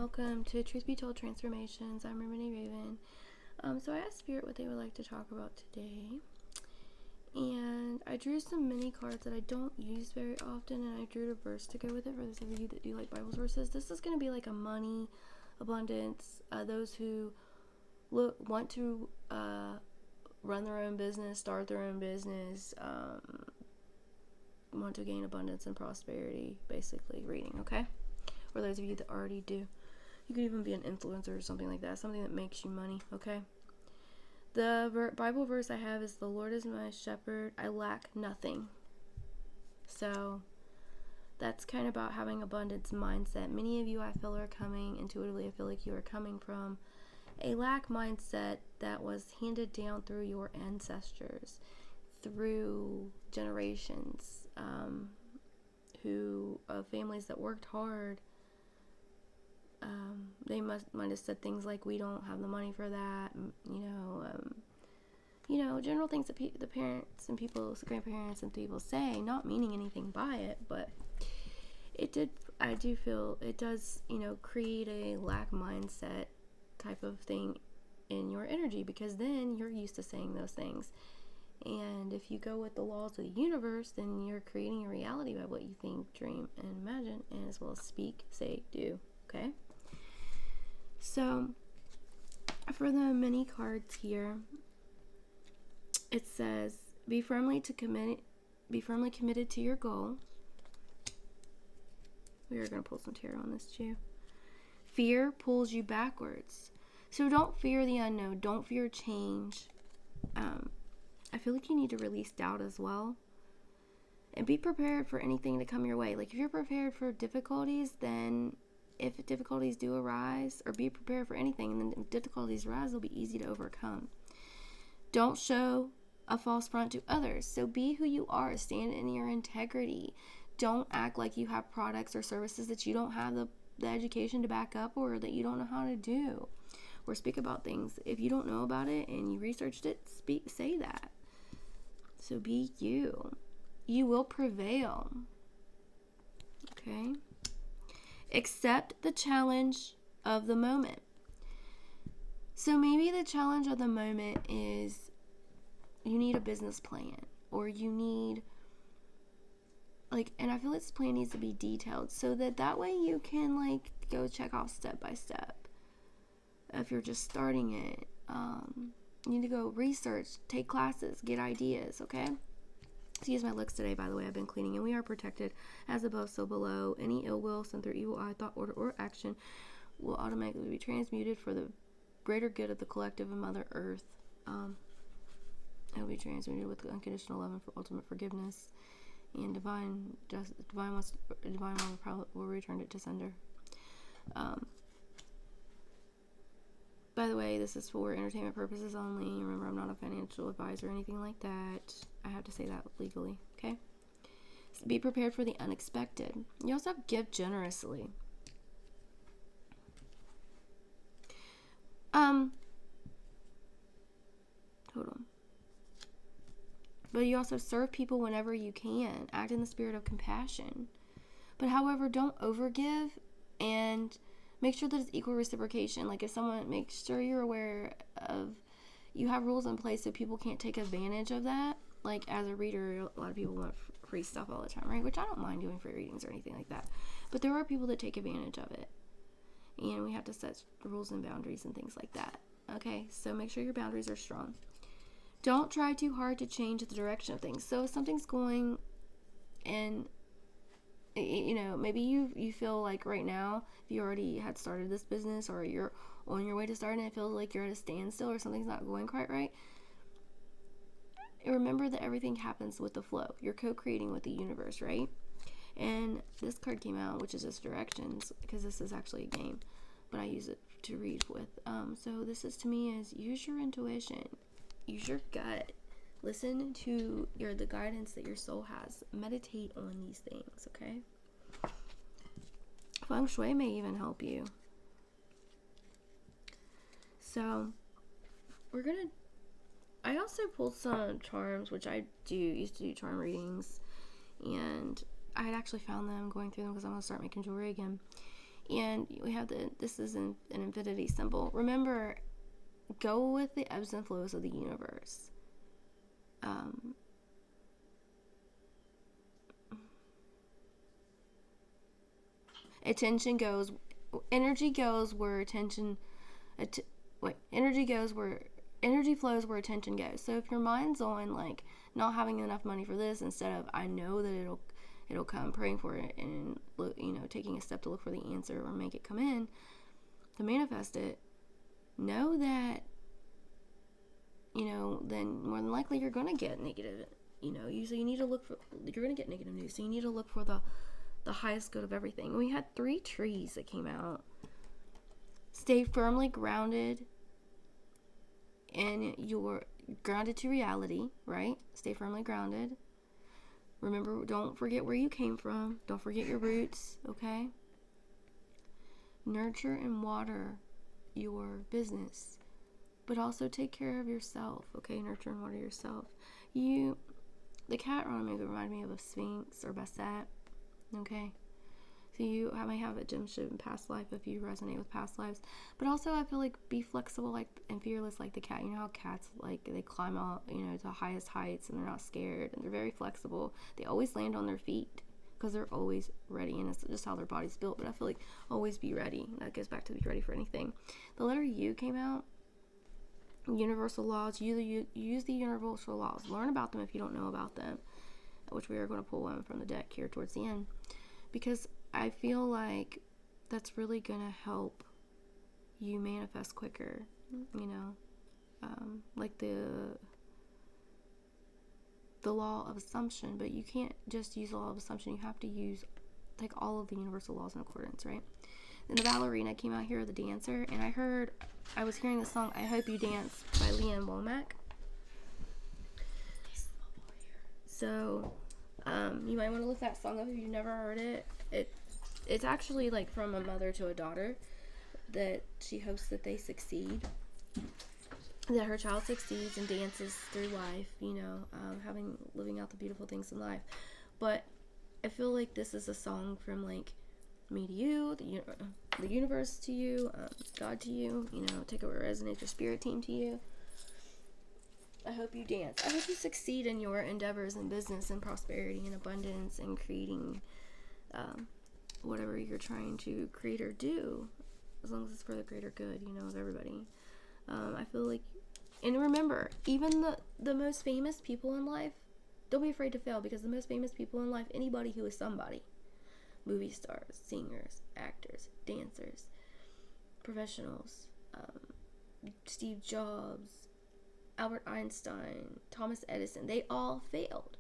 welcome to Truth Be Told Transformations. I'm Remedy Raven. So I asked Spirit what they would like to talk about today, and I drew some mini cards that I don't use very often, and I drew a verse to go with it for those of you that do like Bible verses. This is going to be like a money, abundance, those who want to run their own business, start their own business, want to gain abundance and prosperity, basically reading, okay? Or those of you that already do. You could even be an influencer or something like that, something that makes you money, okay? The Bible verse I have is, "The Lord is my shepherd, I lack nothing." So that's kind of about having abundance mindset. Many of you, I feel, are coming, intuitively, I feel like you are coming from a lack mindset that was handed down through your ancestors, through generations, families that worked hard. They might have said things like, "We don't have the money for that," general things that the parents and grandparents and people say, not meaning anything by it, but I do feel it does, create a lack mindset type of thing in your energy, because then you're used to saying those things. And if you go with the laws of the universe, then you're creating a reality by what you think, dream, and imagine, and as well as speak, say, do, okay? So, for the mini cards here, it says, be firmly committed to your goal. We are going to pull some tarot on this too. Fear pulls you backwards. So don't fear the unknown. Don't fear change. I feel like you need to release doubt as well. And be prepared for anything to come your way. Like, if you're prepared for difficulties, then if difficulties do arise, or be prepared for anything, and then if difficulties arise, they'll be easy to overcome. Don't show a false front to others. So be who you are. Stand in your integrity. Don't act like you have products or services that you don't have the education to back up, or that you don't know how to do. Or speak about things. If you don't know about it and you researched it, say that. So be you. You will prevail. Okay? Accept the challenge of the moment. So maybe the challenge of the moment is you need a business plan, or you need, and I feel this plan needs to be detailed so that way you can go check off step by step. If you're just starting it, you need to go research, take classes, get ideas, okay? Excuse my looks today, by the way. I've been cleaning, and we are protected as above, so below. Any ill will, sent through evil eye, thought, order, or action will automatically be transmuted for the greater good of the collective and Mother Earth. It will be transmuted with unconditional love and for ultimate forgiveness, and divine will return it to sender. By the way, this is for entertainment purposes only. Remember, I'm not a financial advisor or anything like that. I have to say that legally, okay? So be prepared for the unexpected. You also have give generously. Hold on. But you also serve people whenever you can. Act in the spirit of compassion. But however, don't overgive, and make sure that it's equal reciprocation. Like, if someone, make sure you're aware of, you have rules in place so people can't take advantage of that. Like, as a reader, a lot of people want free stuff all the time, right? Which I don't mind doing free readings or anything like that. But there are people that take advantage of it. And we have to set rules and boundaries and things like that. Okay, so make sure your boundaries are strong. Don't try too hard to change the direction of things. So if something's going, and maybe you feel like right now, if you already had started this business, or you're on your way to starting it, it feels like you're at a standstill, or something's not going quite right. Remember that everything happens with the flow. You're co-creating with the universe, right? And this card came out, which is just directions, because this is actually a game, but I use it to read with. So this is, to me, is use your intuition, use your gut, listen to the guidance that your soul has. Meditate on these things, okay? Feng Shui may even help you. So I also pulled some charms, which I used to do charm readings, and I had actually found them going through them because I'm going to start making jewelry again. And we have this is an infinity symbol. Remember, go with the ebbs and flows of the universe. Energy goes where energy flows where attention goes. So if your mind's on like not having enough money for this, instead of I know that it'll come, praying for it, and taking a step to look for the answer or make it come in to manifest it, know that then more than likely you're gonna get negative. So you need to look for, you're gonna get negative news. So you need to look for the highest good of everything. We had 3 trees that came out. Stay firmly grounded and you're grounded to reality, right? Stay firmly grounded. Remember, don't forget where you came from. Don't forget your roots, okay? Nurture and water your business, but also take care of yourself, okay? Nurture and water yourself. The cat around me reminded me of a Sphinx or Basset, okay? So you might have a gemship in past life if you resonate with past lives. But also, I feel like be flexible and fearless like the cat. You know how cats, they climb out, to the highest heights and they're not scared and they're very flexible. They always land on their feet because they're always ready, and it's just how their body's built. But I feel like always be ready. That goes back to be ready for anything. The letter U came out. Universal laws. Use the universal laws. Learn about them if you don't know about them, which we are going to pull one from the deck here towards the end, because I feel like that's really going to help you manifest quicker, like the law of assumption. But you can't just use the law of assumption. You have to take all of the universal laws in accordance, right? Then the ballerina came out here, the dancer, and I was hearing the song I Hope You Dance by Leanne Womack. So you might want to look that song up if you've never heard it. It's actually like from a mother to a daughter, that she hopes that they succeed, that her child succeeds and dances through life, living out the beautiful things in life. But I feel like this is a song from like me to you, the universe to you, God to you, take it where it resonates, your spirit team to you. I hope you dance. I hope you succeed in your endeavors in business and prosperity and abundance and creating whatever you're trying to create or do, as long as it's for the greater good, of everybody. I feel like, and remember, even the most famous people in life, don't be afraid to fail, because the most famous people in life, anybody who is somebody, movie stars, singers, actors, dancers, professionals, Steve Jobs, Albert Einstein, Thomas Edison, they all failed.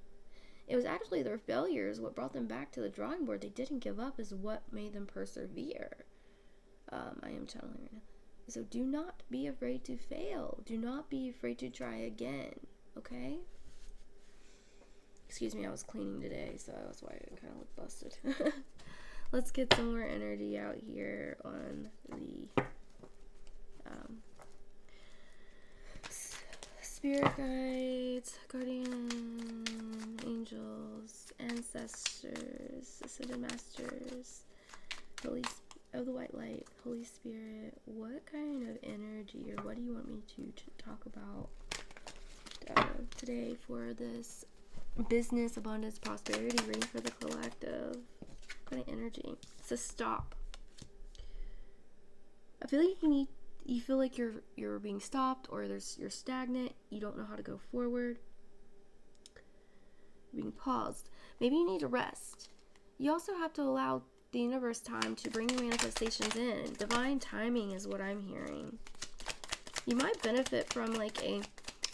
It was actually their failures what brought them back to the drawing board. They didn't give up is what made them persevere. I am channeling right now. So do not be afraid to fail. Do not be afraid to try again. Okay? Excuse me, I was cleaning today, so that's why I kind of look busted. Let's get some more energy out here on the spirit guides, guardian angels, ancestors, ascended masters, of the white light, Holy Spirit. What kind of energy, or what do you want me to talk about today for this business, abundance, prosperity reading for the collective? What kind of energy? So stop. I feel like you feel like you're being stopped, or you're stagnant, you don't know how to go forward, you're being paused. Maybe you need to rest. You also have to allow the universe time to bring your manifestations in. Divine timing is what I'm hearing. You might benefit from like a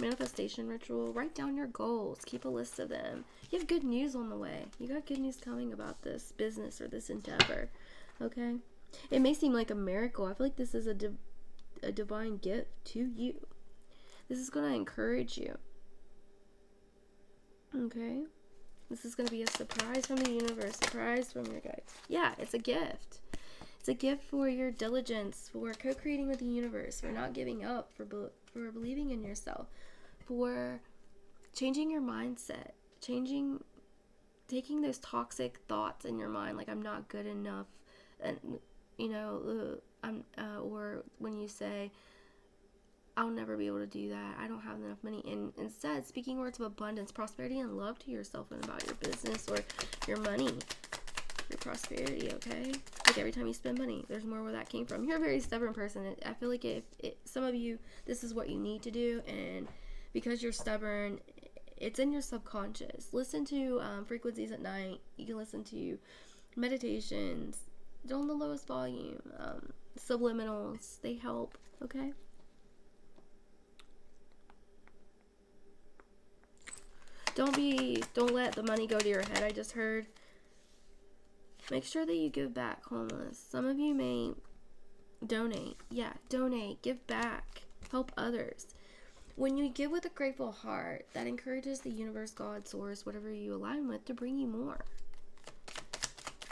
manifestation ritual. Write down your goals, keep a list of them. You have good news on the way. You got good news coming about this business or this endeavor, okay? It may seem like a miracle. I feel like this is a divine gift to you. This is going to encourage you. Okay? This is going to be a surprise from the universe, surprise from your guides. Yeah, it's a gift. It's a gift for your diligence, for co-creating with the universe, for not giving up, for believing in yourself, for changing your mindset, taking those toxic thoughts in your mind, like I'm not good enough, and or when you say, I'll never be able to do that, I don't have enough money, and instead speaking words of abundance, prosperity, and love to yourself and about your business or your money, your prosperity, okay? Like every time you spend money, there's more where that came from. You're a very stubborn person. I feel like if some of you, this is what you need to do, and because you're stubborn, it's in your subconscious. Listen to frequencies at night. You can listen to meditations, on the lowest volume, subliminals. They help, okay? Don't let the money go to your head. I just heard. Make sure that you give back, homeless. Some of you may donate. Yeah, donate. Give back. Help others. When you give with a grateful heart, that encourages the universe, God, source, whatever you align with, to bring you more.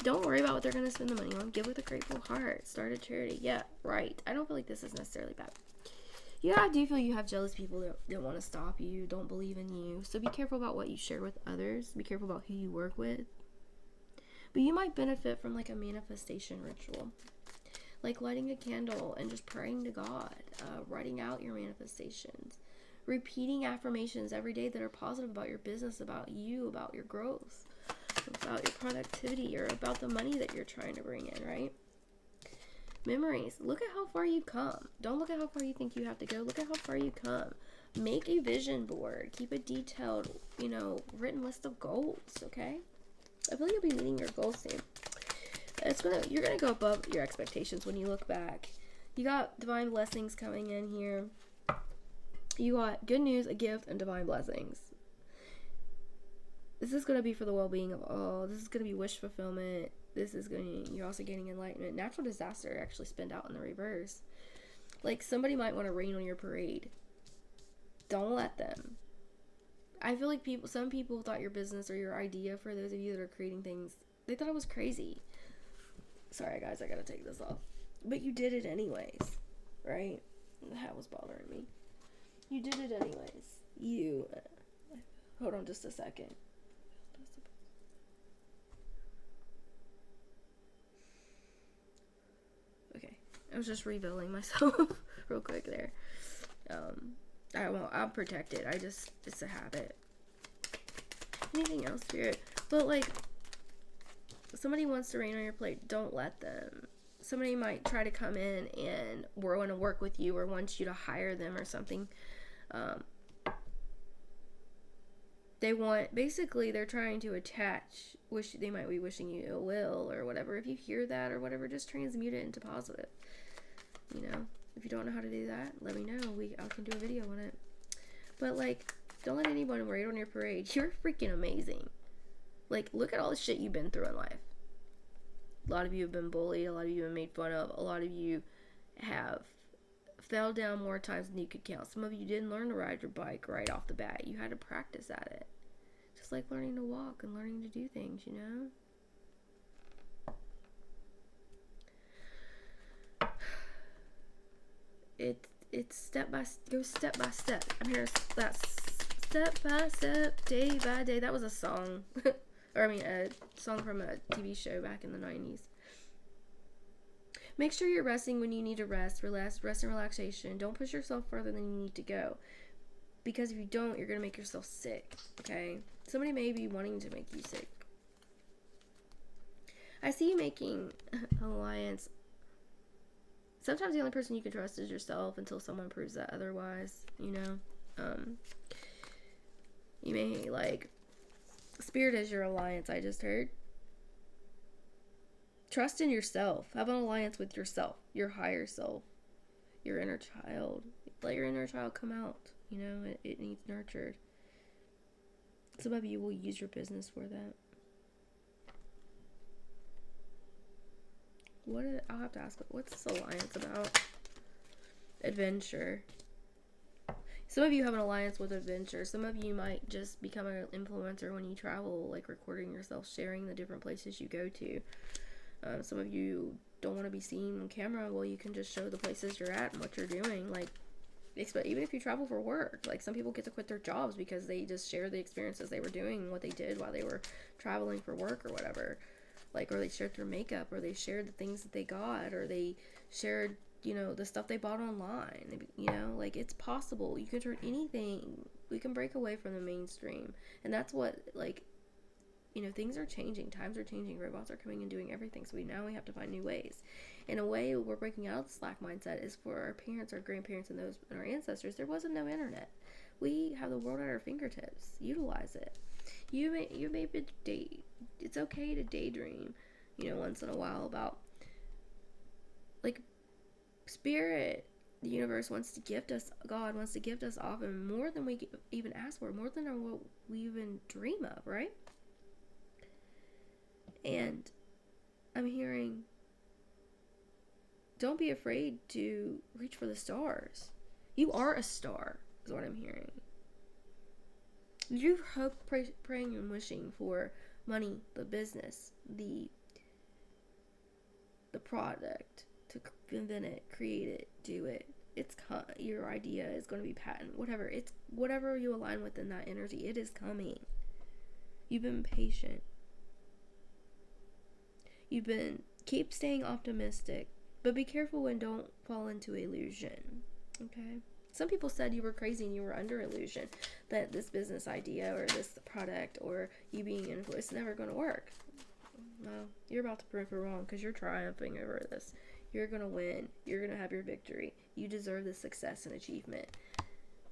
Don't worry about what they're going to spend the money on. Give with a grateful heart. Start a charity. Yeah, right. I don't feel like this is necessarily bad. Yeah, I do feel you have jealous people that want to stop you, don't believe in you. So be careful about what you share with others. Be careful about who you work with. But you might benefit from like a manifestation ritual. Like lighting a candle and just praying to God. Writing out your manifestations. Repeating affirmations every day that are positive about your business, about you, about your growth, about your productivity, or about the money that you're trying to bring in, right? Memories. Look at how far you've come. Don't look at how far you think you have to go. Look at how far you come. Make a vision board. Keep a detailed, written list of goals, okay? I feel like you'll be meeting your goals soon. You're gonna go above your expectations when you look back. You got divine blessings coming in here. You got good news, a gift, and divine blessings. This is gonna be for the well-being of all. This is gonna be wish fulfillment. You're also getting enlightenment. Natural disaster actually spin out in the reverse. Like somebody might want to rain on your parade. Don't let them. I feel like some people thought your business or your idea, for those of you that are creating things, they thought it was crazy. Sorry guys, I gotta take this off. But you did it anyways, right? The hat was bothering me. You did it anyways. Hold on just a second. I was just revealing myself real quick there. I'm protected. It's a habit. Anything else, Spirit? But like, somebody wants to rain on your plate. Don't let them. Somebody might try to come in and want to work with you or wants you to hire them or something. They're trying to attach. They might be wishing you ill will or whatever. If you hear that or whatever, just transmute it into positive. If you don't know how to do that, let me know. I can do a video on it. But like, don't let anyone rain on your parade. You're freaking amazing. Like, look at all the shit you've been through in life. A lot of you have been bullied. A lot of you have been made fun of. A lot of you have fell down more times than you could count. Some of you didn't learn to ride your bike right off the bat. You had to practice at it. Just like learning to walk and learning to do things, It's step by step. I'm here. That's step by step, day by day. That was a song, a song from a TV show back in the 90s. Make sure you're resting when you need to rest. Rest and relaxation. Don't push yourself further than you need to go, because if you don't, you're gonna make yourself sick. Okay? Somebody may be wanting to make you sick. I see you making an alliance. Sometimes the only person you can trust is yourself until someone proves that otherwise, You may, Spirit is your alliance, I just heard. Trust in yourself. Have an alliance with yourself, your higher self, your inner child. Let your inner child come out, It needs nurtured. Some of you will use your business for that. I'll have to ask, what's this alliance about? Adventure. Some of you have an alliance with adventure. Some of you might just become an influencer when you travel, like recording yourself, sharing the different places you go to. Some of you don't want to be seen on camera. Well, you can just show the places you're at and what you're doing. Even if you travel for work, some people get to quit their jobs because they just share the experiences they were doing, what they did while they were traveling for work or whatever. Like, or they shared their makeup, or they shared the things that they got, or they shared, the stuff they bought online. Like, it's possible. You can turn anything. We can break away from the mainstream. And that's what, like, things are changing. Times are changing. Robots are coming and doing everything. So now we have to find new ways. In a way, we're breaking out of the Slack mindset is for our parents, our grandparents, and those and our ancestors. There wasn't no internet. We have the world at our fingertips. Utilize it. You may be it's okay to daydream, once in a while about, like, spirit. The universe wants to gift us. God wants to gift us often more than we even ask for, more than what we even dream of, right? And I'm hearing, don't be afraid to reach for the stars. You are a star, is what I'm hearing. You hope, praying, and wishing for money, the business, the product, to invent it, create it, do it. Your idea is going to be patent, whatever you align with in that energy, it is coming. You've been patient. Keep staying optimistic, but be careful and don't fall into illusion. Okay? Some people said you were crazy and you were under illusion, that this business idea or this product or you being influenced is never going to work. Well, you're about to prove it wrong, because you're triumphing over this. You're going to win. You're going to have your victory. You deserve this success and achievement.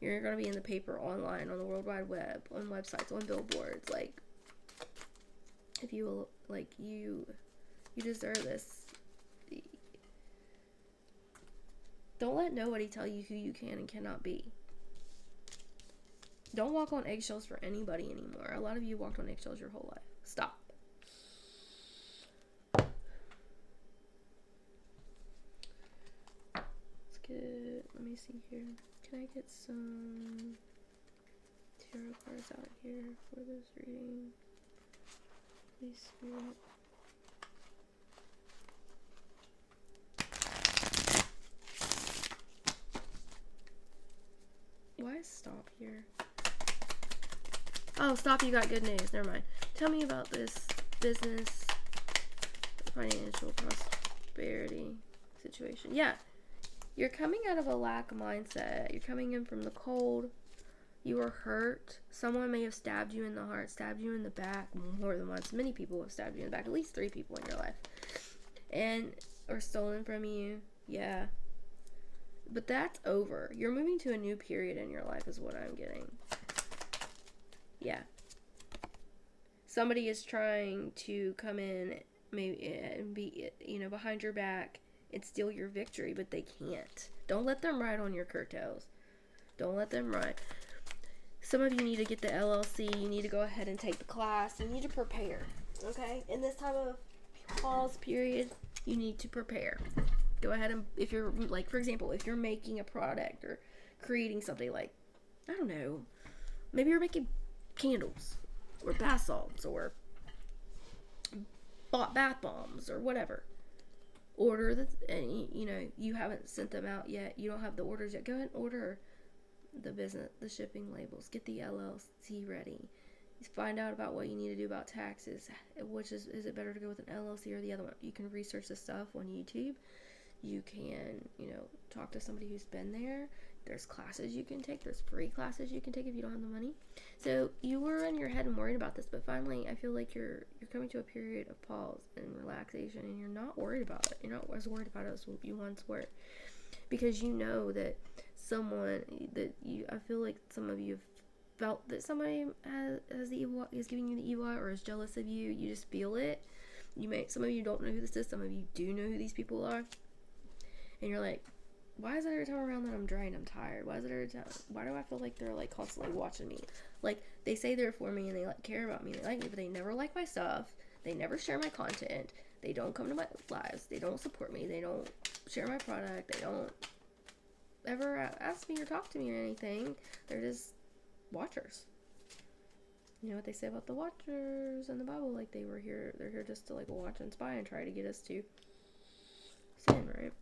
You're going to be in the paper, online, on the World Wide Web, on websites, on billboards. Like, if you, like, you deserve this. Don't let nobody tell you who you can and cannot be. Don't walk on eggshells for anybody anymore. A lot of you walked on eggshells your whole life. Stop. Let me see here. Can I get some tarot cards out here for this reading? Please, Spirit. Why stop here? Oh, stop, you got good news. Never mind. Tell me about this business, financial prosperity situation. Yeah. You're coming out of a lack mindset. You're coming in from the cold. You were hurt. Someone may have stabbed you in the heart, stabbed you in the back more than once. Many people have stabbed you in the back. At least 3 people in your life. Or stolen from you. Yeah. But that's over. You're moving to a new period in your life is what I'm getting. Yeah. Somebody is trying to come in maybe and be, behind your back and steal your victory, but they can't. Don't let them ride on your coattails. Don't let them ride. Some of you need to get the LLC. You need to go ahead and take the class. You need to prepare. Okay? In this time of pause period, you need to prepare. Go ahead and, if you're, like, for example, if you're making a product or creating something, like, I don't know, maybe you're making candles or bath salts or bath bombs or whatever. Order and you haven't sent them out yet. You don't have the orders yet. Go ahead and order the shipping labels. Get the LLC ready. Find out about what you need to do about taxes. Which is it better to go with an LLC or the other one? You can research this stuff on YouTube. You can, talk to somebody who's been there. There's classes you can take. There's free classes you can take if you don't have the money. So you were in your head and worried about this, but finally I feel like you're coming to a period of pause and relaxation, and you're not worried about it. You're not as worried about it as you once were. Because you know that I feel like some of you have felt that somebody has the evil, is giving you the evil eye, or is jealous of you. You just feel it. Some of you don't know who this is. Some of you do know who these people are. And you're like, why is it every time around that I'm drained, I'm tired? Why do I feel like they're, like, constantly watching me? Like, they say they're for me and they, like, care about me. They like me, but they never like my stuff. They never share my content. They don't come to my lives. They don't support me. They don't share my product. They don't ever ask me or talk to me or anything. They're just watchers. You know what they say about the watchers in the Bible? Like, they're here just to, like, watch and spy and try to get us to sin, right?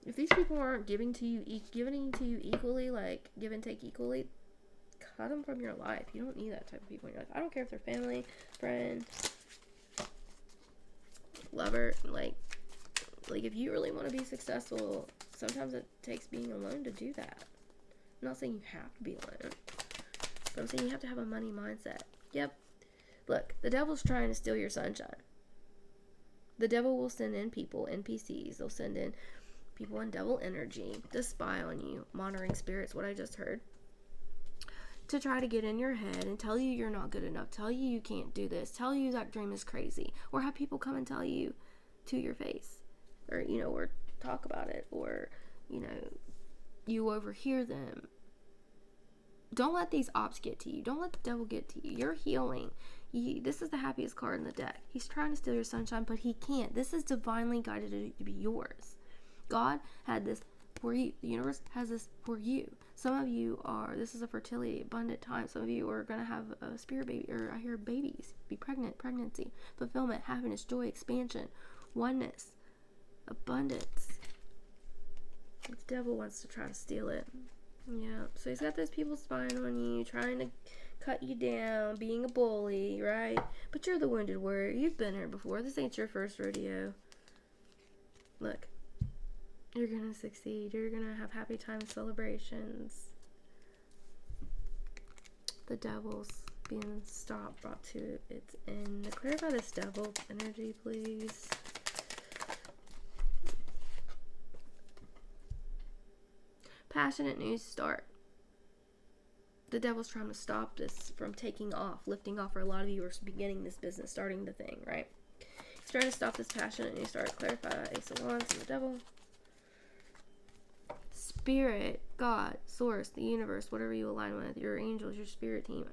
If these people aren't giving to you equally, like, give and take equally, cut them from your life. You don't need that type of people in your life. I don't care if they're family, friend, lover. Like if you really want to be successful, sometimes it takes being alone to do that. I'm not saying you have to be alone, but I'm saying you have to have a money mindset. Yep. Look, the devil's trying to steal your sunshine. The devil will send in people, NPCs. They'll send in people in devil energy to spy on you, monitoring spirits, what I just heard, to try to get in your head and tell you you're not good enough, tell you you can't do this, tell you that dream is crazy, or have people come and tell you to your face, or, or talk about it, or, you overhear them. Don't let these ops get to you. Don't let the devil get to you. You're healing. This is the happiest card in the deck. He's trying to steal your sunshine, but he can't. This is divinely guided to be yours. God had this for you. The universe has this for you. Some of you this is a fertility, abundant time. Some of you are going to have a spirit baby, or I hear babies, be pregnant, pregnancy, fulfillment, happiness, joy, expansion, oneness, abundance. The devil wants to try to steal it. Yeah, so he's got those people spying on you, trying to cut you down, being a bully, right? But you're the wounded warrior. You've been here before. This ain't your first rodeo. Look, you're gonna succeed. You're gonna have happy time celebrations. The devil's being stopped, brought to its end. Clarify this devil energy, please. Passionate new start. The devil's trying to stop this from taking off, lifting off. For a lot of you are beginning this business, starting the thing, right? He's trying to stop this passionate new start. Clarify Ace of Wands and the devil. Spirit, God, source, the universe, whatever you align with, your angels, your spirit team.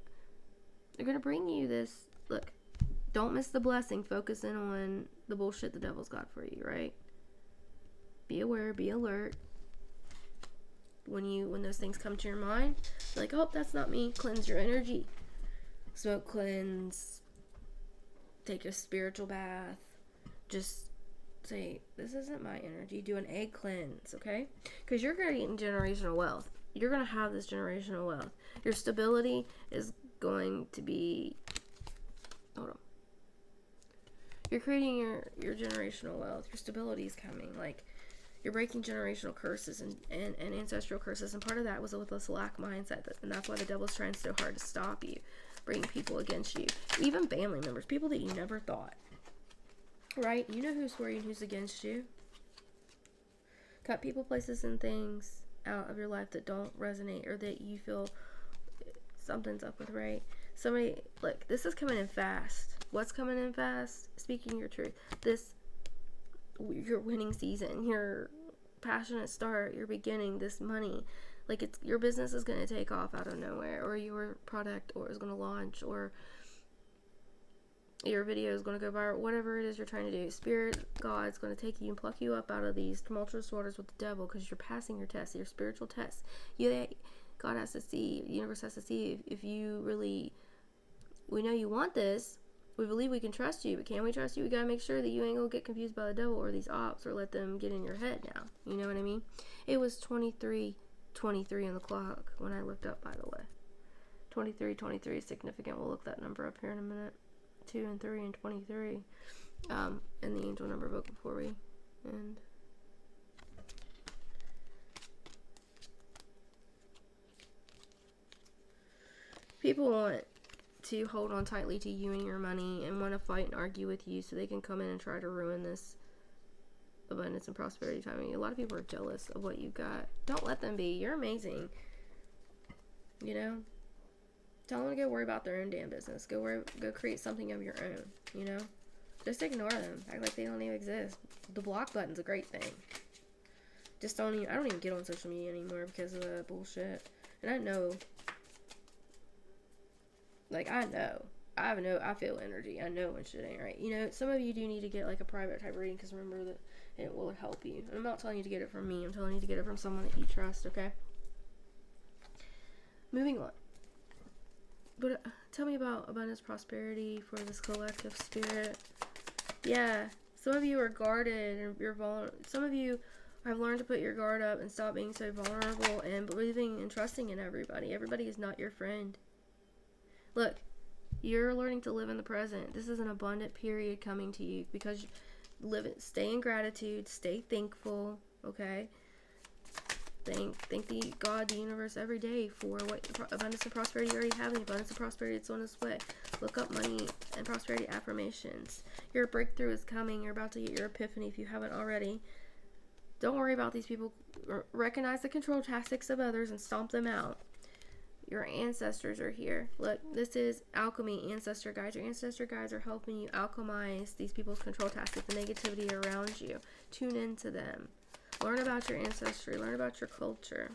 They're going to bring you this. Look, don't miss the blessing. Focus in on the bullshit the devil's got for you, right? Be aware, be alert. When those things come to your mind, you're like, oh, that's not me. Cleanse your energy. Smoke cleanse. Take a spiritual bath. Just say, this isn't my energy. Do an egg cleanse, okay? Because you're creating generational wealth. You're going to have this generational wealth. Your stability is going to be... Hold on. You're creating your generational wealth. Your stability is coming. Like, you're breaking generational curses and ancestral curses, and part of that was with this lack mindset, and that's why the devil's trying so hard to stop you, bring people against you, even family members, people that you never thought, right? You know who's for you and who's against you. Cut people, places, and things out of your life that don't resonate, or that you feel something's up with, right? Somebody, look, this is coming in fast. What's coming in fast? Speaking your truth. Your winning season, your passionate start, your beginning, this money, like your business is going to take off out of nowhere, or your product or is going to launch, or your video is going to go viral, whatever it is you're trying to do. Spirit, God's going to take you and pluck you up out of these tumultuous waters with the devil, because you're passing your test, your spiritual test. God has to see, the universe has to see if you really, we know you want this. We believe we can trust you, but can we trust you? We gotta make sure that you ain't gonna get confused by the devil or these ops, or let them get in your head now. You know what I mean? It was 23:23 on the clock when I looked up, by the way. 23:23 is significant. We'll look that number up here in a minute. 2 and 3 and 23. And the angel number book before we end. People want to hold on tightly to you and your money, and want to fight and argue with you so they can come in and try to ruin this abundance and prosperity timing. A lot of people are jealous of what you got. Don't let them be. You're amazing. Tell them to go worry about their own damn business. Go create something of your own. Just ignore them. Act like they don't even exist. The block button's a great thing. I don't even get on social media anymore because of the bullshit. And I know. I feel energy. I know when shit ain't right. Some of you do need to get like a private type reading, because remember that it will help you. And I'm not telling you to get it from me. I'm telling you to get it from someone that you trust, okay? Moving on. But tell me about abundance, prosperity for this collective spirit. Yeah, some of you are guarded and you're vulnerable. Some of you I've learned to put your guard up and stop being so vulnerable and believing and trusting in everybody. Everybody is not your friend. Look, you're learning to live in the present. This is an abundant period coming to you because stay in gratitude, stay thankful, okay? Thank the God, the universe every day for what abundance and prosperity you already have, and the abundance and prosperity that's on its way. Look up money and prosperity affirmations. Your breakthrough is coming. You're about to get your epiphany if you haven't already. Don't worry about these people. Recognize the control tactics of others and stomp them out. Your ancestors are here. Look, this is alchemy, ancestor guides. Your ancestor guides are helping you alchemize these people's control tactics, the negativity around you. Tune into them. Learn about your ancestry. Learn about your culture.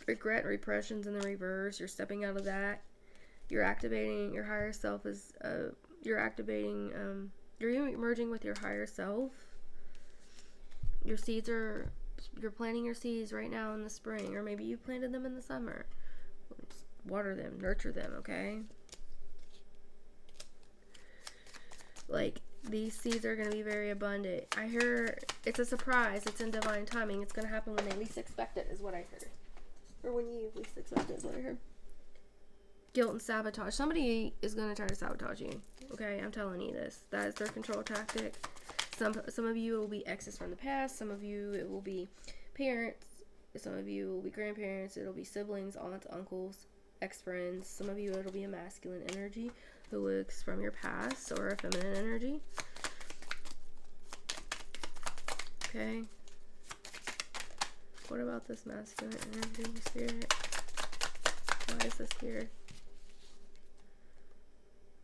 Regret and repression's in the reverse. You're stepping out of that. You're activating your higher self. You're merging with your higher self. You're planting your seeds right now in the spring, or maybe you planted them in the summer. Just water them, nurture them, okay? Like, these seeds are going to be very abundant. I hear it's a surprise. It's in divine timing. It's going to happen when they least expect it, is what I heard. Or when you least expect it, is what I heard. Guilt and sabotage. Somebody is going to try to sabotage you. Okay, I'm telling you this. That is their control tactic. Some of you it will be exes from the past. Some of you it will be parents. Some of you will be grandparents. It'll be siblings, aunts, uncles, ex-friends. Some of you it'll be a masculine energy who looks from your past, or a feminine energy. Okay. What about this masculine energy, Spirit? Why is this here?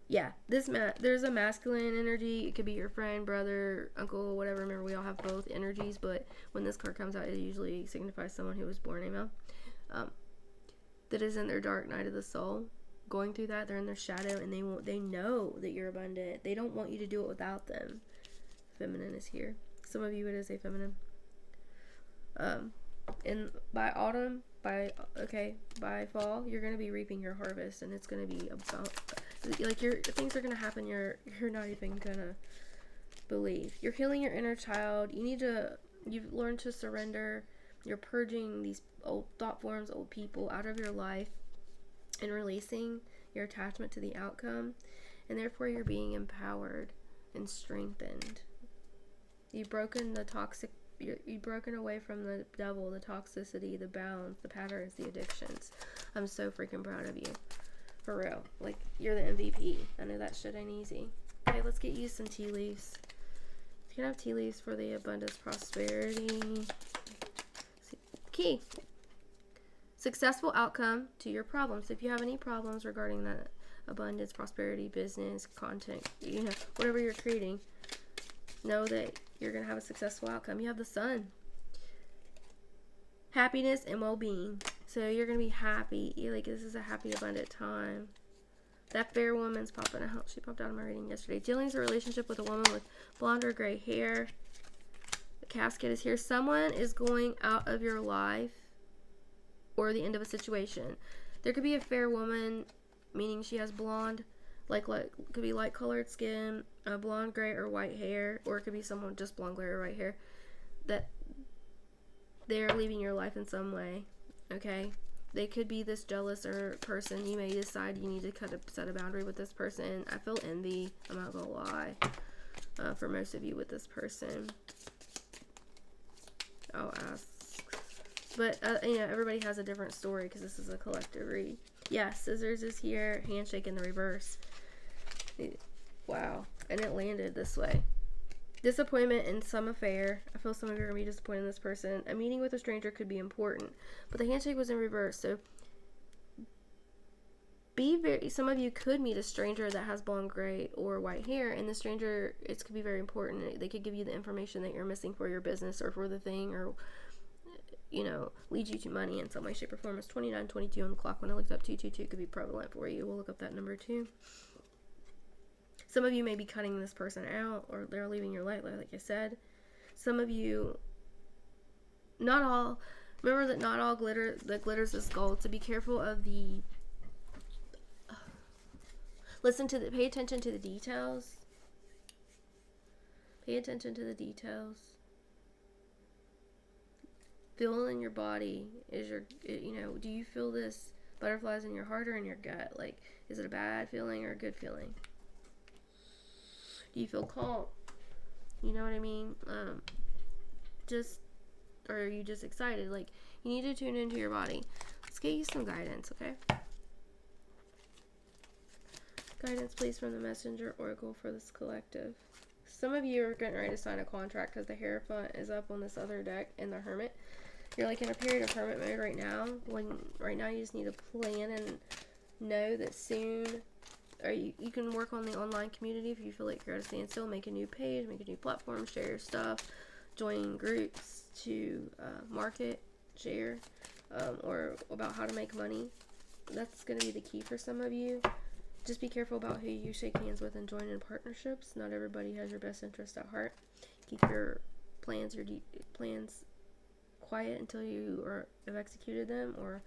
Yeah, there's a masculine energy. It could be your friend, brother, uncle, whatever. Remember, we all have both energies, but when this card comes out, it usually signifies someone who was born a male. That is in their dark night of the soul. Going through that, they're in their shadow, and they know that you're abundant. They don't want you to do it without them. Feminine is here. Some of you it is a feminine. And by autumn, by fall, you're gonna be reaping your harvest, and it's gonna be about things are gonna happen you're not even gonna believe. You're healing your inner child. You've learned to surrender. You're purging these old thought forms, old people out of your life, and releasing your attachment to the outcome, and therefore you're being empowered and strengthened. You've broken away from the devil, the toxicity, the bounds, the patterns, the addictions. I'm so freaking proud of you. For real. Like, you're the MVP. I know that shit ain't easy. Okay, let's get you some tea leaves. You can have tea leaves for the abundance, prosperity. Key. Successful outcome to your problems. If you have any problems regarding that abundance, prosperity, business, content, whatever you're creating, know that you're going to have a successful outcome. You have the sun. Happiness and well-being. So you're going to be happy. This is a happy, abundant time. That fair woman's popping out. She popped out of my reading yesterday. Dealing's a relationship with a woman with blonde or gray hair. The casket is here. Someone is going out of your life, or the end of a situation. There could be a fair woman, meaning she has blonde, could be light colored skin, blonde, gray, or white hair, or it could be someone just blonde, gray, or white hair, that they're leaving your life in some way. Okay, they could be this jealous person. You may decide you need to set a boundary with this person. I feel envy. I'm not gonna lie. For most of you with this person, I'll ask. But everybody has a different story because this is a collective read. Yeah, scissors is here. Handshake in the reverse. Wow, and it landed this way. Disappointment in some affair. I feel some of you are going to be disappointed in this person. A meeting with a stranger could be important. But the handshake was in reverse. So some of you could meet a stranger that has blonde, gray, or white hair. And the stranger, it could be very important. They could give you the information that you're missing for your business or for the thing, or, lead you to money in some way, shape, or form. It's 29:22 on the clock. When I looked up 222, could be prevalent for you. We'll look up that number too. Some of you may be cutting this person out, or they're leaving your light, like I said. Some of you, remember that not all glitter, that glitters is gold. So be careful of pay attention to the details. Pay attention to the details. Feel in your body. Do you feel this butterflies in your heart or in your gut? Like, is it a bad feeling or a good feeling? Do you feel calm? You know what I mean? Or are you just excited? Like, you need to tune into your body. Let's get you some guidance, okay? Guidance, please, from the Messenger Oracle for this collective. Some of you are getting ready to sign a contract because the Hierophant is up on this other deck in the Hermit. You're like in a period of Hermit mode right now. Right now you just need to plan and know that soon, or you can work on the online community if you feel like you're at a standstill. Make a new page, make a new platform, share your stuff, join groups to market, share, or about how to make money. That's going to be the key for some of you. Just be careful about who you shake hands with and join in partnerships. Not everybody has your best interest at heart. Keep your plans quiet until you have executed them, or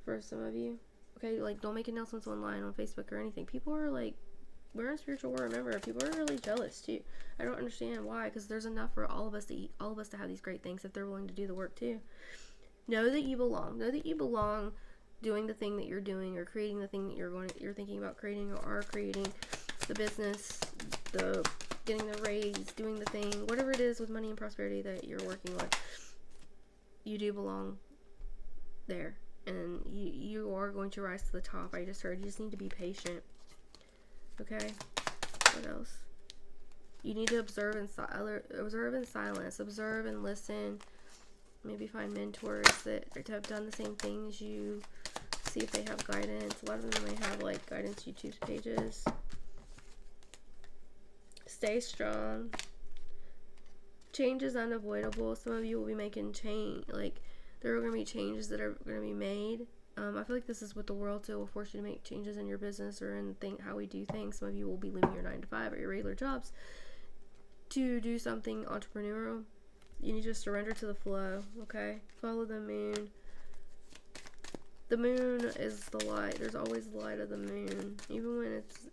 for some of you. Okay, like, don't make announcements online on Facebook or anything. People are like, we're in spiritual war, remember, people are really jealous too. I don't understand why, because there's enough for all of us to eat, all of us to have these great things if they're willing to do the work too. Know that you belong. Know that you belong doing the thing that you're doing, or creating the thing that you're thinking about creating, or are creating, the business, the getting the raise, doing the thing, whatever it is with money and prosperity that you're working on. You do belong there, and you are going to rise to the top. I just heard you just need to be patient. Okay, what else? You need to observe in silence, observe and listen. Maybe find mentors that have done the same thing as you. See if they have guidance. A lot of them may have like guidance YouTube pages. Stay strong. Change is unavoidable. Some of you will be making change. Like, there are going to be changes that are going to be made. I feel like this is what the world too will force you to make changes in your business or in how we do things. Some of you will be leaving your 9-to-5 or your regular jobs to do something entrepreneurial. You need to surrender to the flow, okay? Follow the moon. The moon is the light. There's always the light of the moon. Even when it's...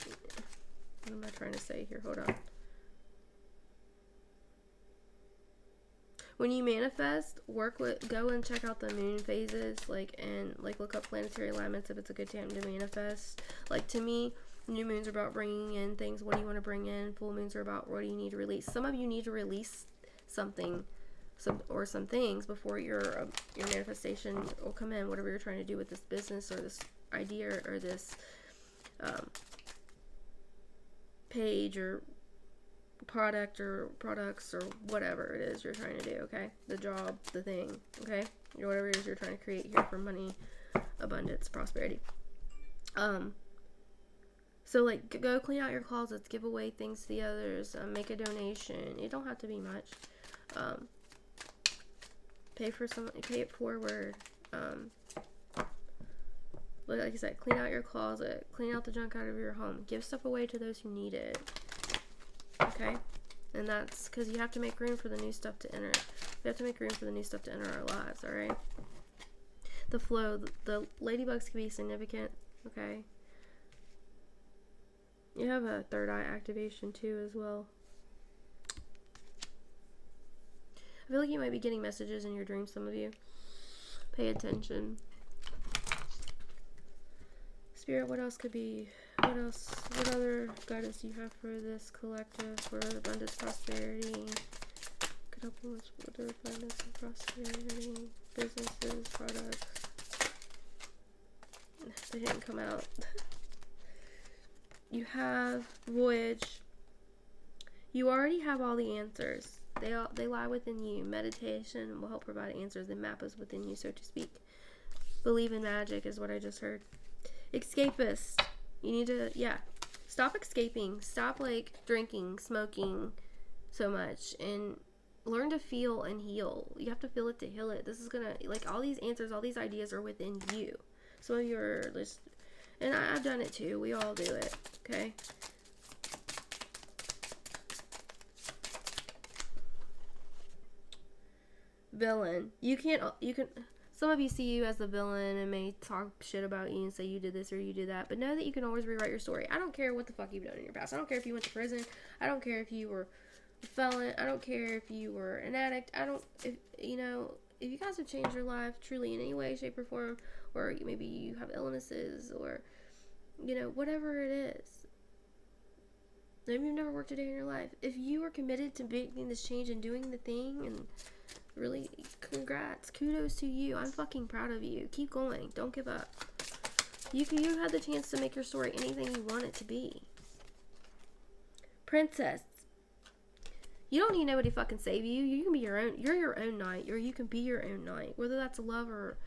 What am I trying to say here? Hold on. When you manifest, go and check out the moon phases, and look up planetary alignments if it's a good time to manifest. Like, to me, new moons are about bringing in things. What do you want to bring in? Full moons are about what do you need to release. Some of you need to release something, some things before your manifestation will come in. Whatever you're trying to do with this business or this idea or this page or product or products or whatever it is you're trying to do, okay? The job, the thing, okay? Or whatever it is you're trying to create here for money, abundance, prosperity. So, go clean out your closets, give away things to the others, make a donation. It don't have to be much. Pay it forward. Like I said, clean out your closet, clean out the junk out of your home, give stuff away to those who need it. Okay? And that's because you have to make room for the new stuff to enter. We have to make room for the new stuff to enter our lives, alright? The flow, the ladybugs can be significant, okay? You have a third eye activation too as well. I feel like you might be getting messages in your dreams, some of you. Pay attention. Spirit, what else could be? What else? What other guidance do you have for this collective, for abundance, prosperity? Could help them with their abundance and prosperity, businesses, products. They didn't come out. You have Voyage. You already have all the answers. They lie within you. Meditation will help provide answers. The map is within you, so to speak. Believe in magic is what I just heard. Escapist. You need to, stop escaping. Stop, drinking, smoking so much. And learn to feel and heal. You have to feel it to heal it. This is gonna, all these answers, all these ideas are within you. Some of you are just, and I've done it too. We all do it, okay? Villain. You can, some of you see you as the villain and may talk shit about you and say you did this or you did that, but know that you can always rewrite your story. I don't care what the fuck you've done in your past. I don't care if you went to prison. I don't care if you were a felon. I don't care if you were an addict. If you guys have changed your life truly in any way, shape, or form, or maybe you have illnesses, or, whatever it is. Maybe you've never worked a day in your life. If you are committed to making this change and doing the thing, and really, congrats. Kudos to you. I'm fucking proud of you. Keep going. Don't give up. You had the chance to make your story anything you want it to be. Princess. You don't need nobody to fucking save you. You can be your own. You're your own knight, or you can be your own knight. Whether that's love or,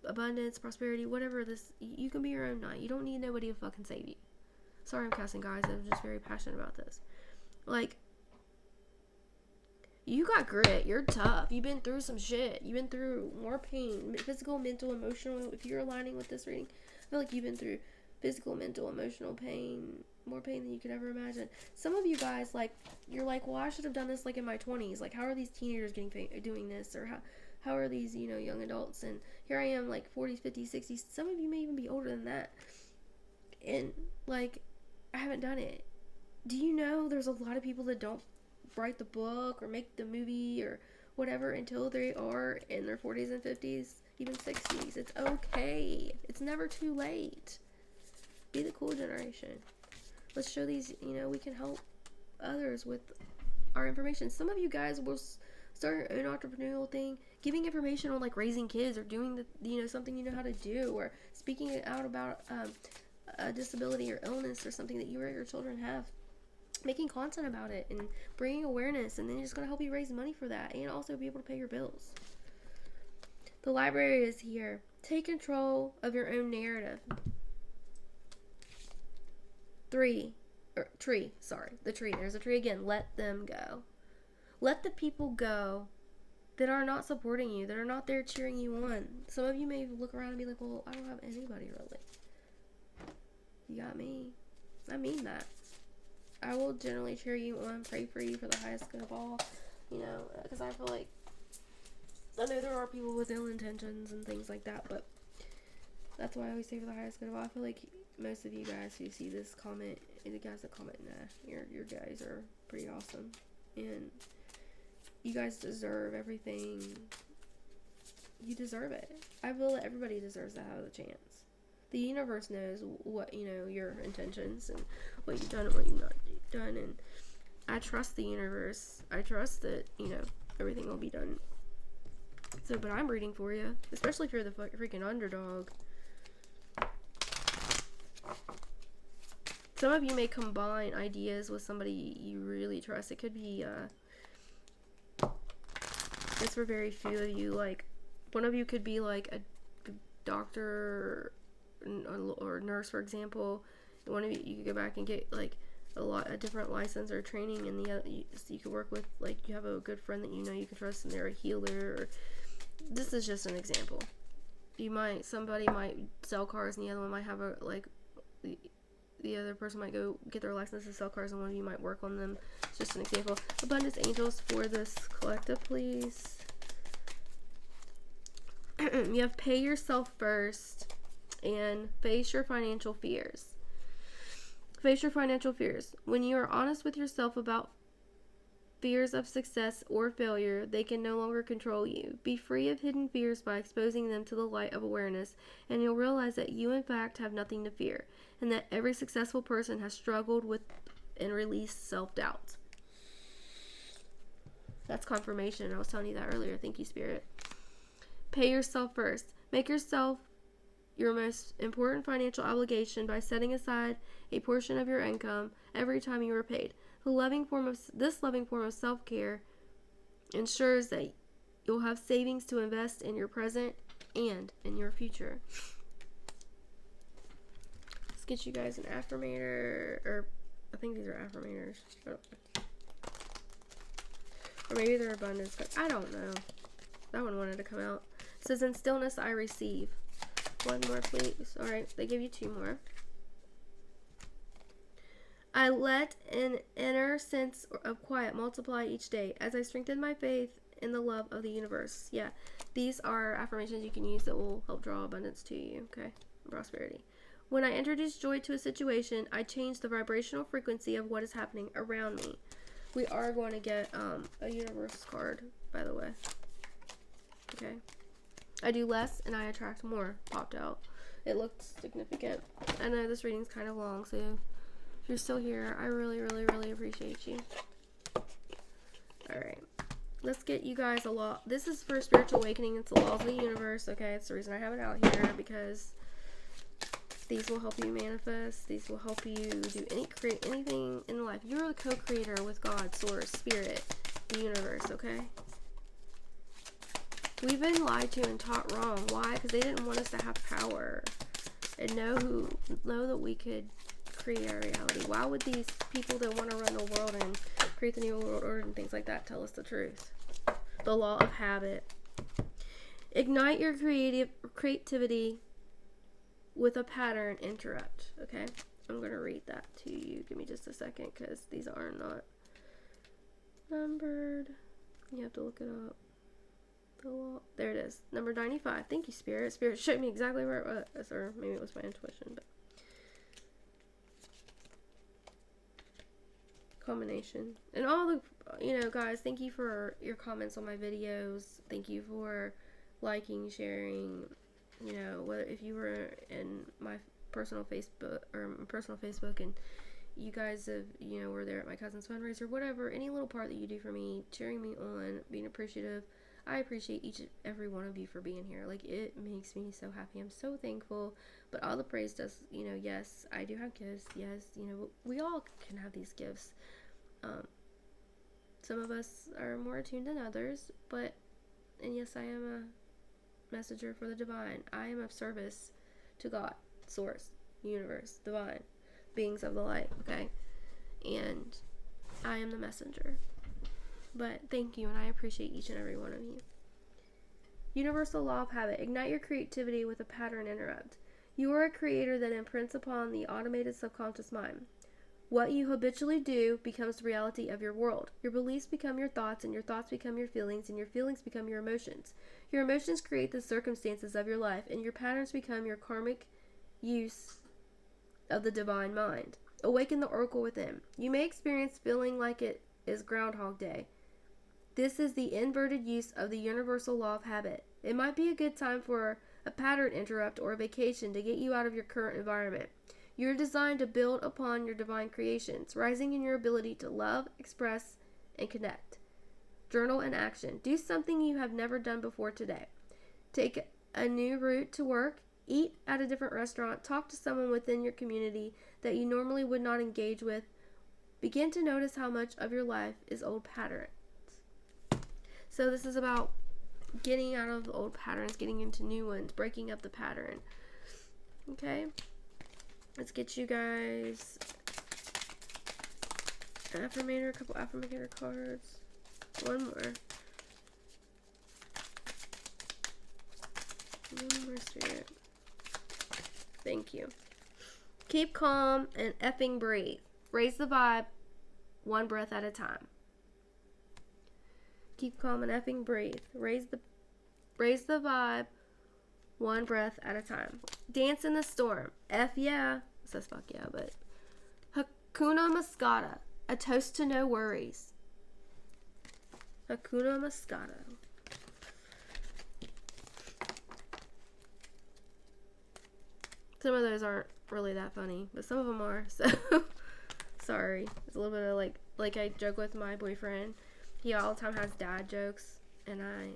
abundance, prosperity, whatever this, you can be your own knight. You don't need nobody to fucking save you. Sorry I'm cussing, guys. I'm just very passionate about this. Like, you got grit. You're tough. You've been through some shit. You've been through more pain, physical, mental, emotional. If you're aligning with this reading, I feel like you've been through physical, mental, emotional pain, more pain than you could ever imagine. Some of you guys, you're like, well, I should have done this in my 20s. How are these teenagers doing this? Or how are these, young adults? And here I am, 40s, 50s, 60s. Some of you may even be older than that. And, I haven't done it. Do you know there's a lot of people that don't write the book or make the movie or whatever until they are in their 40s and 50s, even 60s? It's okay. It's never too late. Be the cool generation. Let's show these, we can help others with our information. Some of you guys will start your own entrepreneurial thing, giving information on raising kids or doing something you know how to do, or speaking out about a disability or illness or something that you or your children have. Making content about it and bringing awareness, and then it's going to help you raise money for that and also be able to pay your bills. The library is here. Take control of your own narrative. The tree. There's a tree again. Let them go. Let the people go that are not supporting you, that are not there cheering you on. Some of you may look around and be like, well, I don't have anybody really. You got me. I mean that. I will generally cheer you on, pray for you for the highest good of all, because I feel like, I know there are people with ill intentions and things like that, but that's why I always say for the highest good of all. I feel like most of you guys who see this comment, and the guys that comment, your guys are pretty awesome, and you guys deserve everything. You deserve it. I feel that everybody deserves to have a chance. The universe knows what, your intentions and what you've done and what you've not done, and I trust the universe. I trust that, everything will be done. So, but I'm rooting for you, especially if you're the freaking underdog. Some of you may combine ideas with somebody you really trust. It could be, it's for very few of you, one of you could be a doctor or nurse, for example. One of you could go back and get a different license or training, and the other you could work with, you have a good friend that you can trust, and they're a healer. Or, this is just an example. Somebody might sell cars, and the other one might have the other person might go get their license to sell cars, and one of you might work on them. It's just an example. Abundance angels for this collective, please. You have pay yourself first and face your financial fears. Face your financial fears. When you are honest with yourself about fears of success or failure, they can no longer control you. Be free of hidden fears by exposing them to the light of awareness, and you'll realize that you in fact have nothing to fear, and that every successful person has struggled with and released self-doubt. That's confirmation. I was telling you that earlier. Thank you, Spirit. Pay yourself first. Make yourself your most important financial obligation by setting aside a portion of your income every time you are paid. This loving form of self-care ensures that you'll have savings to invest in your present and in your future. Let's get you guys an affirmator, or I think these are affirmators. Or maybe they're abundance, but I don't know. That one wanted to come out. It says, in stillness I receive. One more, please. Alright, they give you two more. I let an inner sense of quiet multiply each day as I strengthen my faith in the love of the universe. Yeah, these are affirmations you can use that will help draw abundance to you, okay? Prosperity. When I introduce joy to a situation, I change the vibrational frequency of what is happening around me. We are going to get a universe card, by the way. Okay. I do less and I attract more popped out. It looked significant. I know this reading's kind of long, so if you're still here, I really, really, really appreciate you. Alright. Let's get you guys a law. This is for spiritual awakening. It's the laws of the universe. Okay, it's the reason I have it out here, because these will help you manifest. These will help you do create anything in life. You're the co-creator with God, Source, Spirit, the universe, okay? We've been lied to and taught wrong. Why? Because they didn't want us to have power and know that we could create our reality. Why would these people that want to run the world and create the new world order and things like that tell us the truth? The law of habit. Ignite your creativity with a pattern interrupt. Okay, I'm going to read that to you. Give me just a second, because these are not numbered. You have to look it up. The law. There it is. Number 95. Thank you, Spirit. Spirit showed me exactly where it was. Or maybe it was my intuition. But combination. And all the, guys, thank you for your comments on my videos. Thank you for liking, sharing. If you were in my personal Facebook and you guys have, were there at my cousin's fundraiser, whatever, any little part that you do for me, cheering me on, being appreciative, I appreciate each and every one of you for being here. Like, it makes me so happy. I'm so thankful. But all the praise does, yes, I do have gifts. Yes, we all can have these gifts. Some of us are more attuned than others, and yes, I am a messenger for the divine. I am of service to God, Source, Universe, Divine, beings of the light, okay? And I am the messenger. But thank you, and I appreciate each and every one of you. Universal law of habit. Ignite your creativity with a pattern interrupt. You are a creator that imprints upon the automated subconscious mind. What you habitually do becomes the reality of your world. Your beliefs become your thoughts, and your thoughts become your feelings, and your feelings become your emotions. Your emotions create the circumstances of your life, and your patterns become your karmic use of the divine mind. Awaken the oracle within. You may experience feeling like it is Groundhog Day. This is the inverted use of the universal law of habit. It might be a good time for a pattern interrupt or a vacation to get you out of your current environment. You're designed to build upon your divine creations, rising in your ability to love, express, and connect. Journal and action. Do something you have never done before today. Take a new route to work, eat at a different restaurant, talk to someone within your community that you normally would not engage with. Begin to notice how much of your life is old patterns. So this is about getting out of the old patterns, getting into new ones, breaking up the pattern. Okay? Let's get you guys an affirmator, a couple affirmator cards. One more. One more, Spirit. Thank you. Keep calm and effing breathe. Raise the vibe one breath at a time. Keep calm and effing breathe. Raise the vibe one breath at a time. Dance in the storm. F yeah. It says fuck yeah, but Hakuna Matata. A toast to no worries. Hakuna Matata. Some of those aren't really that funny, but some of them are, so sorry. It's a little bit of like I joke with my boyfriend. He all the time has dad jokes, and I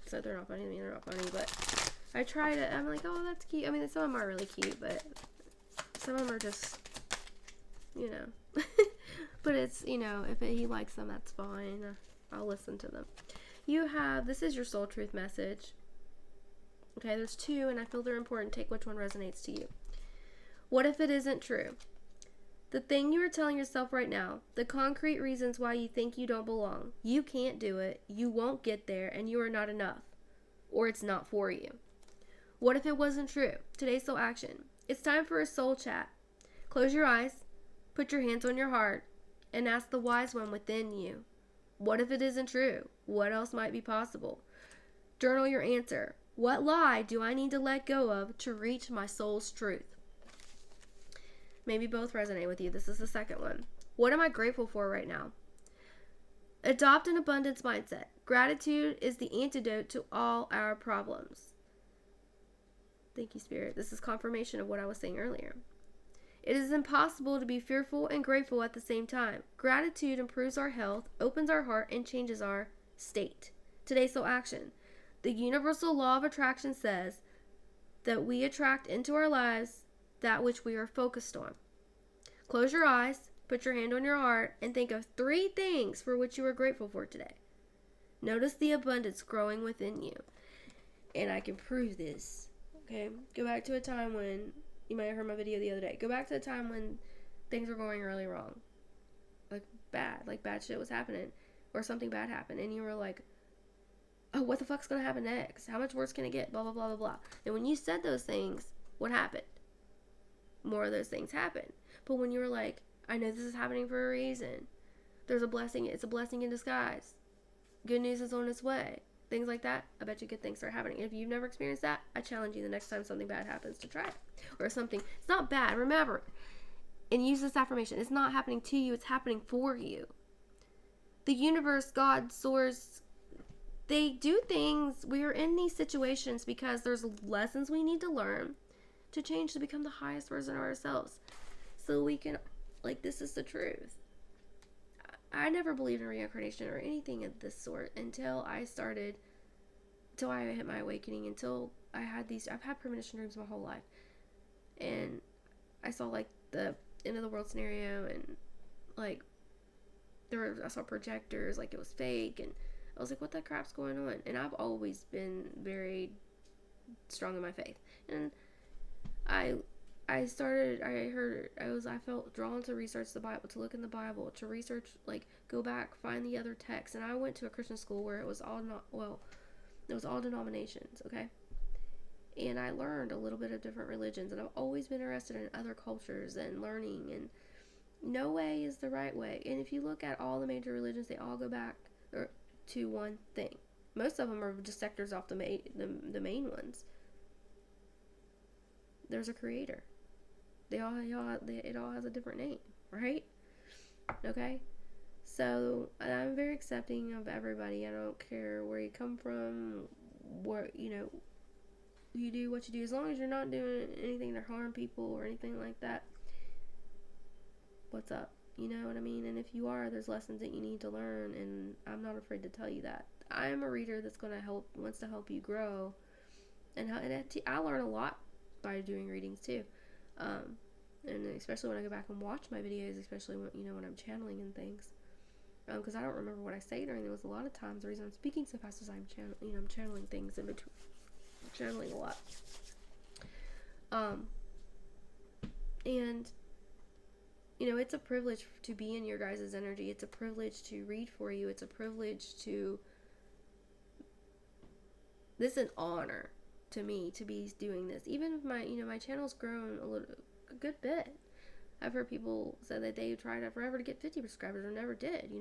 said they're not funny to me, they're not funny, but I try to, I'm like, oh, that's cute. I mean, some of them are really cute, but some of them are just, but it's, if he likes them, that's fine. I'll listen to them. This is your soul truth message. Okay, there's two, and I feel they're important. Take which one resonates to you. What if it isn't true? The thing you are telling yourself right now, the concrete reasons why you think you don't belong, you can't do it, you won't get there, and you are not enough. Or it's not for you. What if it wasn't true? Today's soul action. It's time for a soul chat. Close your eyes, put your hands on your heart, and ask the wise one within you. What if it isn't true? What else might be possible? Journal your answer. What lie do I need to let go of to reach my soul's truth? Maybe both resonate with you. This is the second one. What am I grateful for right now? Adopt an abundance mindset. Gratitude is the antidote to all our problems. Thank you, Spirit. This is confirmation of what I was saying earlier. It is impossible to be fearful and grateful at the same time. Gratitude improves our health, opens our heart, and changes our state. Today's soul action. The universal law of attraction says that we attract into our lives that which we are focused on. Close your eyes, put your hand on your heart, and think of 3 things for which you are grateful for today. Notice the abundance growing within you. And I can prove this. Okay? Go back to a time when, you might have heard my video the other day. Go back to a time when things were going really wrong. Like bad shit was happening. Or something bad happened. And you were like, oh, what the fuck's going to happen next? How much worse can it get? Blah, blah, blah, blah, blah. And when you said those things, what happened? More of those things happened. But when you were like, I know this is happening for a reason. There's a blessing. It's a blessing in disguise. Good news is on its way. Things like that. I bet you good things start happening. If you've never experienced that, I challenge you the next time something bad happens to try it. Or something. It's not bad. Remember. And use this affirmation. It's not happening to you. It's happening for you. The universe, God, source, they do things. We are in these situations because there's lessons we need to learn to change to become the highest version of ourselves. So we can, like, this is the truth. I never believed in reincarnation or anything of this sort until I hit my awakening, until I've had premonition dreams my whole life. And I saw, like, the end of the world scenario, and, like, I saw projectors, like, it was fake, and I was like, what the crap's going on? And I've always been very strong in my faith. And I felt drawn to research the Bible, to look in the Bible, to research, like, go back, find the other texts. And I went to a Christian school where it was all denominations, okay? And I learned a little bit of different religions, and I've always been interested in other cultures and learning, and no way is the right way. And if you look at all the major religions, they all go back to one thing. Most of them are just sectors off the main ones. There's a creator. It all has a different name, right? Okay? So, I'm very accepting of everybody. I don't care where you come from, you do what you do, as long as you're not doing anything to harm people or anything like that. What's up? You know what I mean? And if you are, there's lessons that you need to learn, and I'm not afraid to tell you that. I'm a reader that's wants to help you grow, and I learn a lot by doing readings too. And especially when I go back and watch my videos, especially when I'm channeling and things, because I don't remember what I say during those. A lot of times the reason I'm speaking so fast is I'm channeling things in between, channeling a lot. And it's a privilege to be in your guys' energy. It's a privilege to read for you. It's a privilege to, this is an honor to me to be doing this. Even if my channel's grown a good bit. I've heard people say that they tried forever to get 50 subscribers or never did,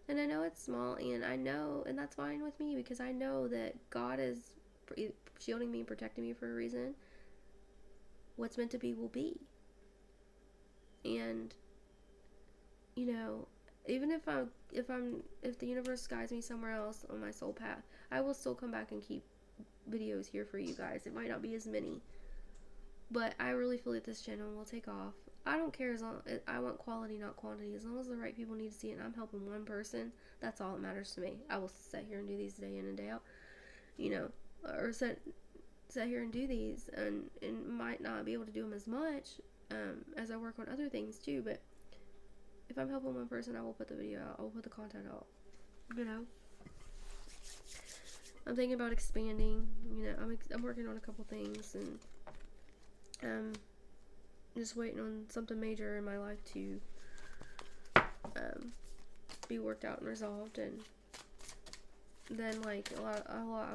And I know it's small, and that's fine with me, because I know that God is shielding me and protecting me for a reason. What's meant to be will be. And even if the universe guides me somewhere else on my soul path, I will still come back and keep videos here for you guys. It might not be as many, but I really feel that this channel will take off. I don't care, I want quality, not quantity. As long as the right people need to see it and I'm helping one person, that's all that matters to me. I will sit here and do these day in and day out, or sit here and do these, and might not be able to do them as much as I work on other things too, but if I'm helping one person, I will put the video out, I will put the content out, I'm thinking about expanding, I'm working on a couple things, and just waiting on something major in my life to be worked out and resolved, and then I'm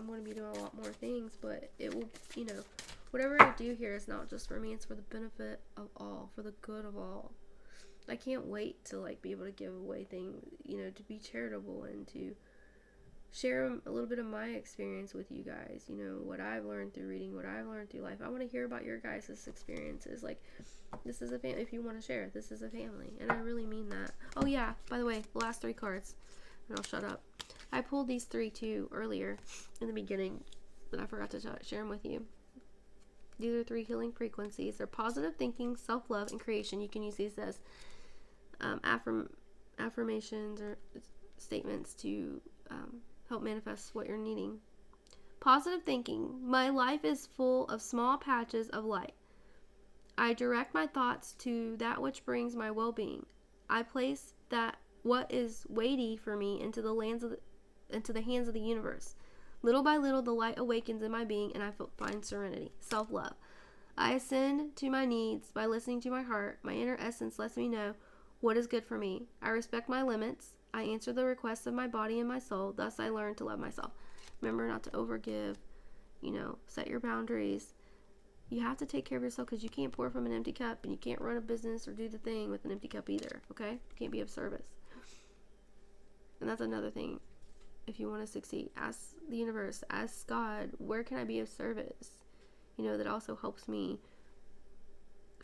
going to be doing a lot more things, but it will, whatever I do here is not just for me, it's for the benefit of all, for the good of all. I can't wait to be able to give away things, to be charitable and to share a little bit of my experience with you guys. You know, what I've learned through reading, what I've learned through life. I want to hear about your guys' experiences. Like, this is a family. If you want to share, this is a family. And I really mean that. Oh, yeah. By the way, the last 3 cards. And I'll shut up. I pulled these 3 too earlier in the beginning. And I forgot to share them with you. These are 3 healing frequencies. They're positive thinking, self-love, and creation. You can use these as affirmations or statements to help manifest what you're needing. Positive thinking. My life is full of small patches of light. I direct my thoughts to that which brings my well-being. I place that what is weighty for me into the hands of the universe. Little by little, the light awakens in my being, and I find serenity. Self-love. I ascend to my needs by listening to my heart. My inner essence lets me know what is good for me. I respect my limits. I answer the requests of my body and my soul. Thus, I learn to love myself. Remember not to overgive. You know, set your boundaries. You have to take care of yourself because you can't pour from an empty cup, and you can't run a business or do the thing with an empty cup either, okay? You can't be of service. And that's another thing. If you want to succeed, ask the universe, ask God, where can I be of service? You know, that also helps me,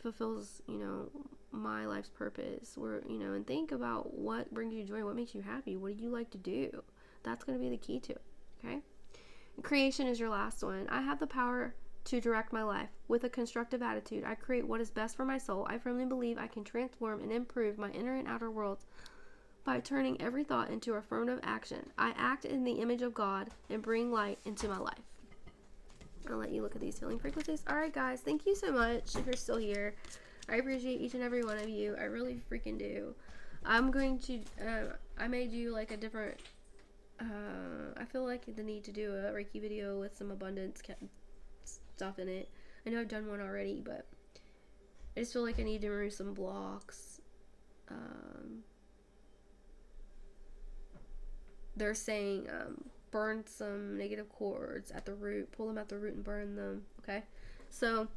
fulfills, you know, my life's purpose. Where, you know, and think about what brings you joy, what makes you happy, what do you like to do? That's going to be the key to it, okay? And creation is your last one. I have the power to direct my life. With a constructive attitude, I create what is best for my soul. I firmly believe I can transform and improve my inner and outer worlds by turning every thought into affirmative action. I act in the image of God and bring light into my life. I'll let you look at these healing frequencies. Alright guys, thank you so much if you're still here. I appreciate each and every one of you. I really freaking do. I'm going to, I may do like a different, I feel like the need to do a Reiki video with some abundance stuff in it. I know I've done one already, but I just feel like I need to remove some blocks. They're saying burn some negative cords at the root, pull them at the root and burn them, okay? So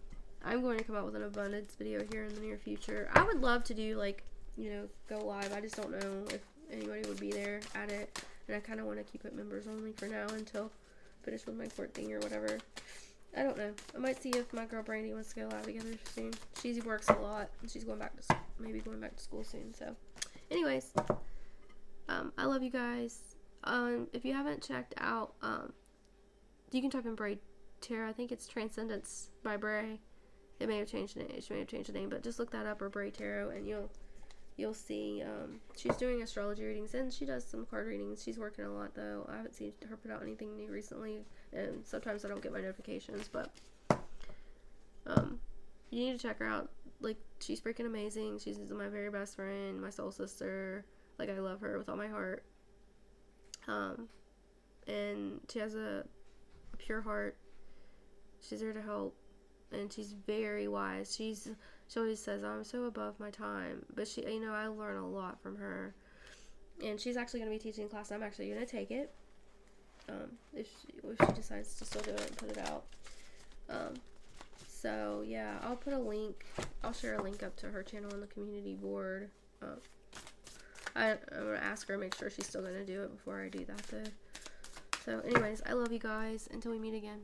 I'm going to come out with an abundance video here in the near future. I would love to do, like, you know, go live. I just don't know if anybody would be there at it, and I kind of want to keep it members only for now until I finish with my court thing or whatever. I don't know. I might see if my girl Brandy wants to go live together soon. She works a lot, and she's going back to maybe going back to school soon. So, anyways, I love you guys. If you haven't checked out, you can type in Bray Tarot. I think it's Transcendence by Bray. It may have changed the name. She may have changed the name, but just look that up, or Bray Tarot, and you'll see. She's doing astrology readings, and she does some card readings. She's working a lot, though. I haven't seen her put out anything new recently, and sometimes I don't get my notifications, but you need to check her out. Like, she's freaking amazing. She's my very best friend, my soul sister. Like, I love her with all my heart. And she has a pure heart. She's there to help, and she's very wise. She always says, I'm so above my time, but she, you know, I learn a lot from her, and she's actually going to be teaching a class. I'm actually going to take it, if she decides to still do it and put it out. So yeah, I'll put a link, I'll share a link up to her channel on the community board. I'm going to ask her, make sure she's still going to do it before I do that, though. So anyways, I love you guys. Until we meet again.